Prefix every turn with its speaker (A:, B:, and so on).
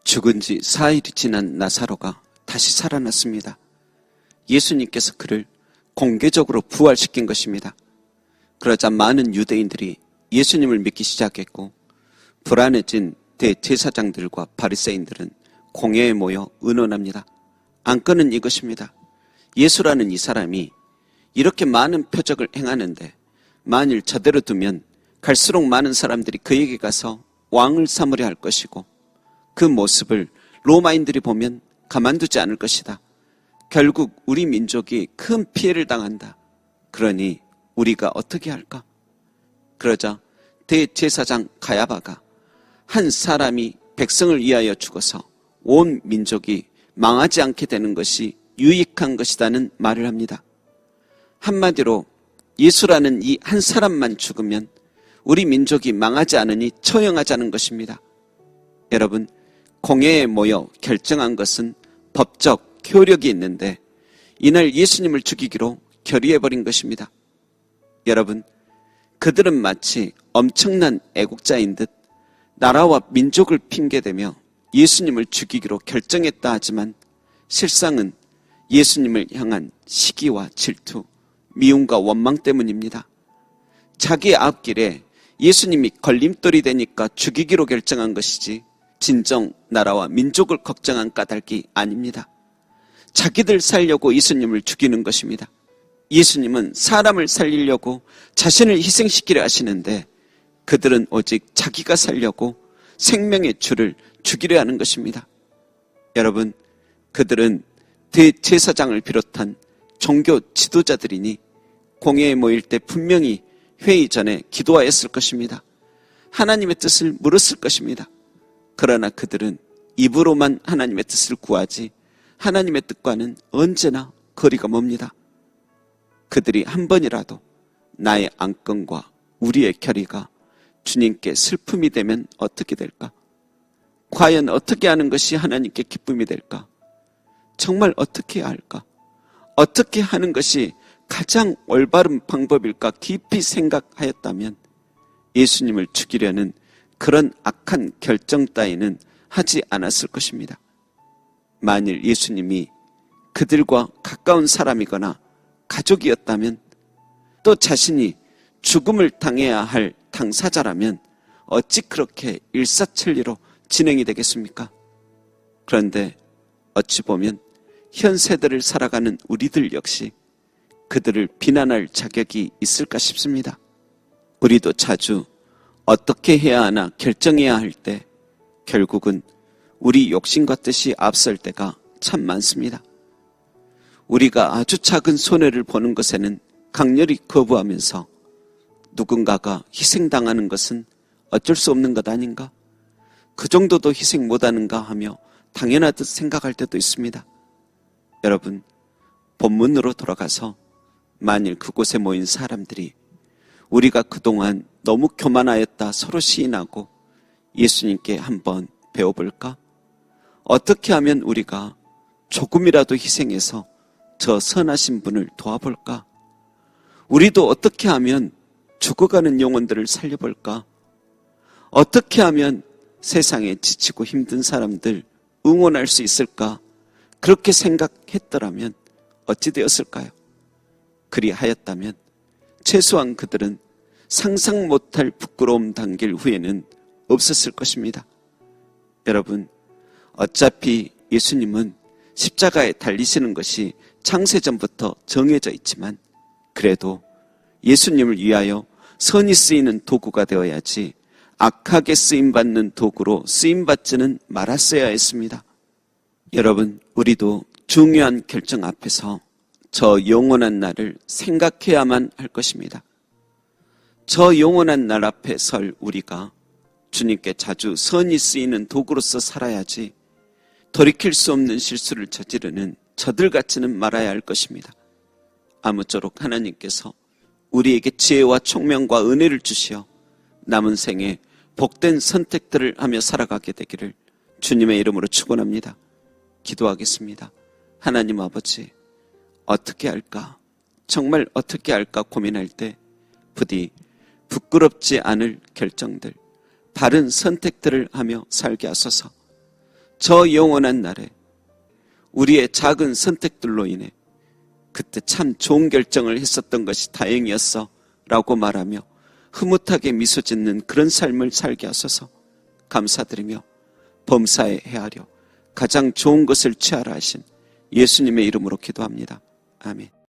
A: 죽은 지 4일이 지난 나사로가 다시 살아났습니다. 예수님께서 그를 공개적으로 부활시킨 것입니다. 그러자 많은 유대인들이 예수님을 믿기 시작했고, 불안해진 대제사장들과 바리새인들은 공회에 모여 의논합니다. 안건은 이것입니다. 예수라는 이 사람이 이렇게 많은 표적을 행하는데 만일 저대로 두면 갈수록 많은 사람들이 그에게 가서 왕을 삼으려 할 것이고, 그 모습을 로마인들이 보면 가만두지 않을 것이다. 결국 우리 민족이 큰 피해를 당한다. 그러니 우리가 어떻게 할까? 그러자 대제사장 가야바가 한 사람이 백성을 위하여 죽어서 온 민족이 망하지 않게 되는 것이 유익한 것이라는 말을 합니다. 한마디로 예수라는 이 한 사람만 죽으면 우리 민족이 망하지 않으니 처형하자는 것입니다. 여러분, 공회에 모여 결정한 것은 법적 효력이 있는데 이날 예수님을 죽이기로 결의해버린 것입니다. 여러분, 그들은 마치 엄청난 애국자인 듯 나라와 민족을 핑계대며 예수님을 죽이기로 결정했다 하지만 실상은 예수님을 향한 시기와 질투, 미움과 원망 때문입니다. 자기의 앞길에 예수님이 걸림돌이 되니까 죽이기로 결정한 것이지 진정 나라와 민족을 걱정한 까닭이 아닙니다. 자기들 살려고 예수님을 죽이는 것입니다. 예수님은 사람을 살리려고 자신을 희생시키려 하시는데 그들은 오직 자기가 살려고 생명의 주를 죽이려 하는 것입니다. 여러분, 그들은 대제사장을 비롯한 종교 지도자들이니 공회에 모일 때 분명히 회의 전에 기도하였을 것입니다. 하나님의 뜻을 물었을 것입니다. 그러나 그들은 입으로만 하나님의 뜻을 구하지 하나님의 뜻과는 언제나 거리가 멉니다. 그들이 한 번이라도 나의 안건과 우리의 결의가 주님께 슬픔이 되면 어떻게 될까? 과연 어떻게 하는 것이 하나님께 기쁨이 될까? 정말 어떻게 해야 할까? 어떻게 하는 것이 가장 올바른 방법일까 깊이 생각하였다면 예수님을 죽이려는 그런 악한 결정 따위는 하지 않았을 것입니다. 만일 예수님이 그들과 가까운 사람이거나 가족이었다면, 또 자신이 죽음을 당해야 할 당사자라면 어찌 그렇게 일사천리로 진행이 되겠습니까? 그런데 어찌 보면 현 세대를 살아가는 우리들 역시 그들을 비난할 자격이 있을까 싶습니다. 우리도 자주 어떻게 해야 하나 결정해야 할 때 결국은 우리 욕심과 뜻이 앞설 때가 참 많습니다. 우리가 아주 작은 손해를 보는 것에는 강렬히 거부하면서 누군가가 희생당하는 것은 어쩔 수 없는 것 아닌가? 그 정도도 희생 못하는가 하며 당연하듯 생각할 때도 있습니다. 여러분, 본문으로 돌아가서 만일 그곳에 모인 사람들이 우리가 그동안 너무 교만하였다 서로 시인하고 예수님께 한번 배워볼까? 어떻게 하면 우리가 조금이라도 희생해서 저 선하신 분을 도와볼까? 우리도 어떻게 하면 죽어가는 영혼들을 살려볼까? 어떻게 하면 세상에 지치고 힘든 사람들 응원할 수 있을까? 그렇게 생각했더라면 어찌 되었을까요? 그리하였다면 최소한 그들은 상상 못할 부끄러움 당길 후에는 없었을 것입니다. 여러분, 어차피 예수님은 십자가에 달리시는 것이 창세전부터 정해져 있지만 그래도 예수님을 위하여 선이 쓰이는 도구가 되어야지 악하게 쓰임받는 도구로 쓰임받지는 말았어야 했습니다. 여러분, 우리도 중요한 결정 앞에서 저 영원한 날을 생각해야만 할 것입니다. 저 영원한 날 앞에 설 우리가 주님께 자주 선이 쓰이는 도구로서 살아야지 돌이킬 수 없는 실수를 저지르는 저들 같지는 말아야 할 것입니다. 아무쪼록 하나님께서 우리에게 지혜와 총명과 은혜를 주시어 남은 생에 복된 선택들을 하며 살아가게 되기를 주님의 이름으로 축원합니다. 기도하겠습니다. 하나님 아버지, 어떻게 할까? 정말 어떻게 할까 고민할 때 부디 부끄럽지 않을 결정들, 바른 선택들을 하며 살게 하소서. 저 영원한 날에 우리의 작은 선택들로 인해 그때 참 좋은 결정을 했었던 것이 다행이었어 라고 말하며 흐뭇하게 미소 짓는 그런 삶을 살게 하소서. 감사드리며 범사에 헤아려 가장 좋은 것을 취하라 하신 예수님의 이름으로 기도합니다. 아멘.